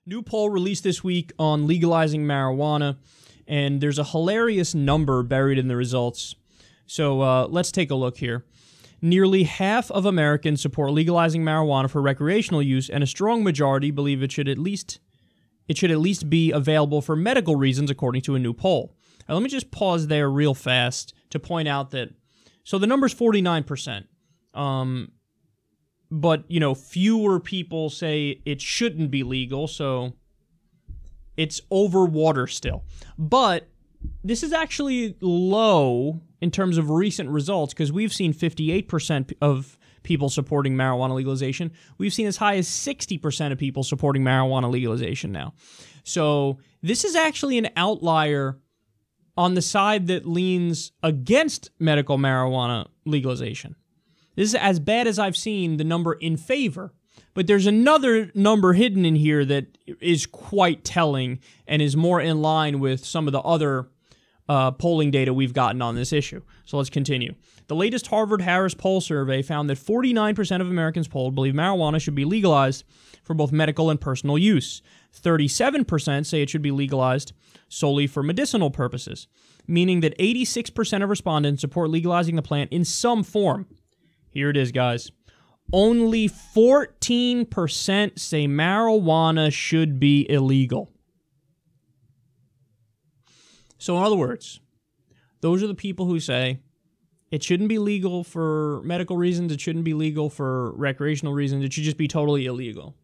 New poll released this week on legalizing marijuana, and there's a hilarious number buried in the results. So let's take a look here. Nearly half of Americans support legalizing marijuana for recreational use, and a strong majority believe it should at least be available for medical reasons, according to a new poll. Now, let me just pause there real fast to point out that, so the number's 49%. But, you know, fewer people say it shouldn't be legal, so it's over water still. But this is actually low in terms of recent results, because we've seen 58% of people supporting marijuana legalization. We've seen as high as 60% of people supporting marijuana legalization now. So this is actually an outlier on the side that leans against medical marijuana legalization. This is as bad as I've seen the number in favor. But there's another number hidden in here that is quite telling and is more in line with some of the other polling data we've gotten on this issue. So let's continue. The latest Harvard-Harris poll survey found that 49% of Americans polled believe marijuana should be legalized for both medical and personal use. 37% say it should be legalized solely for medicinal purposes, meaning that 86% of respondents support legalizing the plant in some form. Here it is, guys. Only 14% say marijuana should be illegal. So in other words, those are the people who say it shouldn't be legal for medical reasons, it shouldn't be legal for recreational reasons, it should just be totally illegal.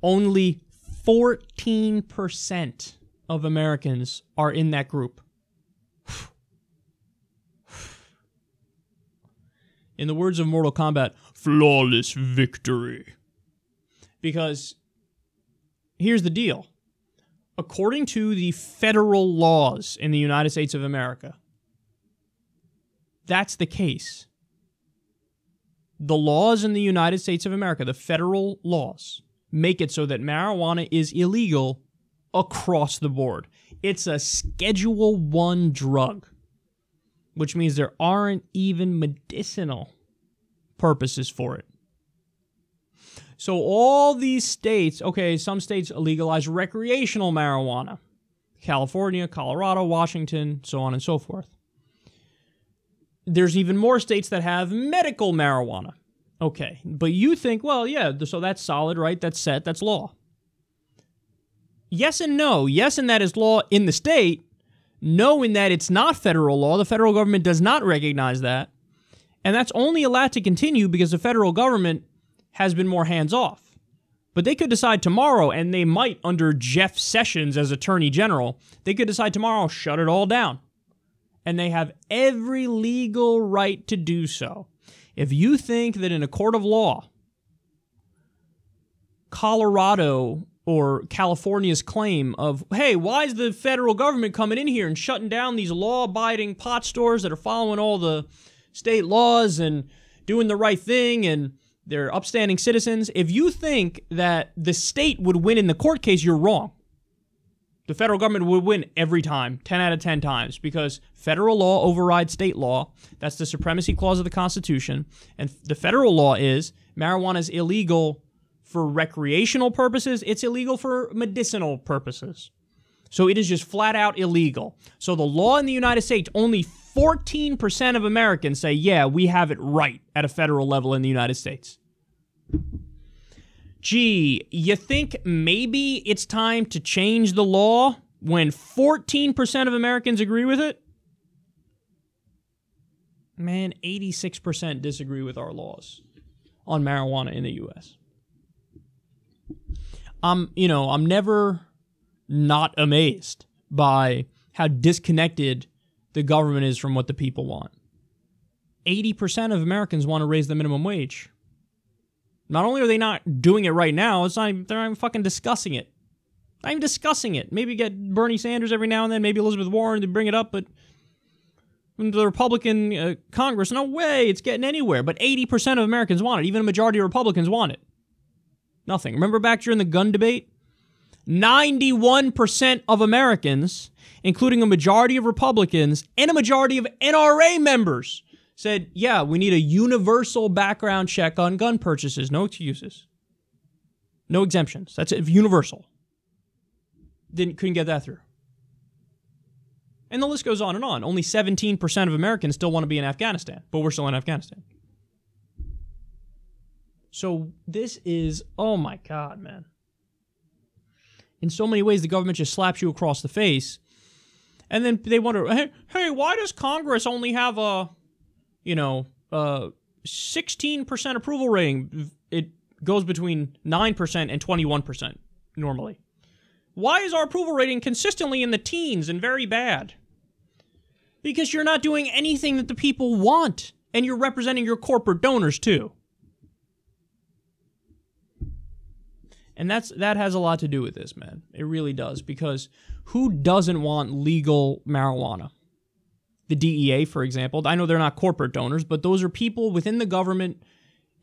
Only 14% of Americans are in that group. In the words of Mortal Kombat, flawless victory. Because here's the deal. According to the federal laws in the United States of America, that's the case. The laws in the United States of America, the federal laws, make it so that marijuana is illegal across the board. It's a Schedule I drug, which means there aren't even medicinal purposes for it. So all these states, okay, some states legalize recreational marijuana. California, Colorado, Washington, so on and so forth. There's even more states that have medical marijuana. Okay, but you think, well, yeah, so that's solid, right? That's set, that's law. Yes and no. Yes, and that is law in the state. No, in that it's not federal law. The federal government does not recognize that. And that's only allowed to continue because the federal government has been more hands-off. But they could decide tomorrow, and they might, under Jeff Sessions as Attorney General, they could decide tomorrow, shut it all down. And they have every legal right to do so. If you think that in a court of law, Colorado or California's claim of, hey, why is the federal government coming in here and shutting down these law-abiding pot stores that are following all the state laws and doing the right thing and they're upstanding citizens? If you think that the state would win in the court case, you're wrong. The federal government would win every time, 10 out of 10 times, because federal law overrides state law. That's the supremacy clause of the Constitution. And the federal law is marijuana is illegal for recreational purposes. It's illegal for medicinal purposes. So it is just flat out illegal. So the law in the United States, only 14% of Americans say, yeah, we have it right at a federal level in the United States. Gee, you think maybe it's time to change the law when 14% of Americans agree with it? Man, 86% disagree with our laws on marijuana in the U.S. I'm never not amazed by how disconnected the government is from what the people want. 80% of Americans want to raise the minimum wage. Not only are they not doing it right now, they're not even fucking discussing it. Not even discussing it. Maybe get Bernie Sanders every now and then, maybe Elizabeth Warren to bring it up, but the Republican Congress, no way it's getting anywhere. But 80% of Americans want it. Even a majority of Republicans want it. Nothing. Remember back during the gun debate? 91% of Americans, including a majority of Republicans and a majority of NRA members, said, yeah, we need a universal background check on gun purchases. No excuses. No exemptions. That's universal. Couldn't get that through. And the list goes on and on. Only 17% of Americans still want to be in Afghanistan, but we're still in Afghanistan. So this is, oh my God, man. In so many ways, the government just slaps you across the face. And then they wonder, hey, why does Congress only have a 16% approval rating? It goes between 9% and 21% normally. Why is our approval rating consistently in the teens and very bad? Because you're not doing anything that the people want, and you're representing your corporate donors too. And that has a lot to do with this, man. It really does, because who doesn't want legal marijuana? The DEA, for example. I know they're not corporate donors, but those are people within the government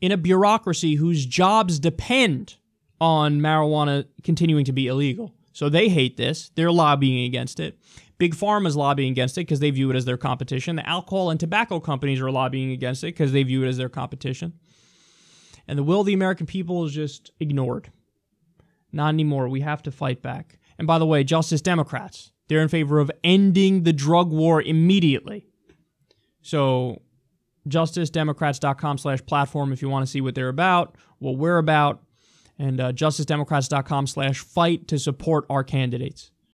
in a bureaucracy whose jobs depend on marijuana continuing to be illegal. So they hate this. They're lobbying against it. Big Pharma's lobbying against it because they view it as their competition. The alcohol and tobacco companies are lobbying against it because they view it as their competition. And the will of the American people is just ignored. Not anymore. We have to fight back. And by the way, Justice Democrats, they're in favor of ending the drug war immediately. So justicedemocrats.com/platform if you want to see what they're about, what we're about, and justicedemocrats.com/fight to support our candidates.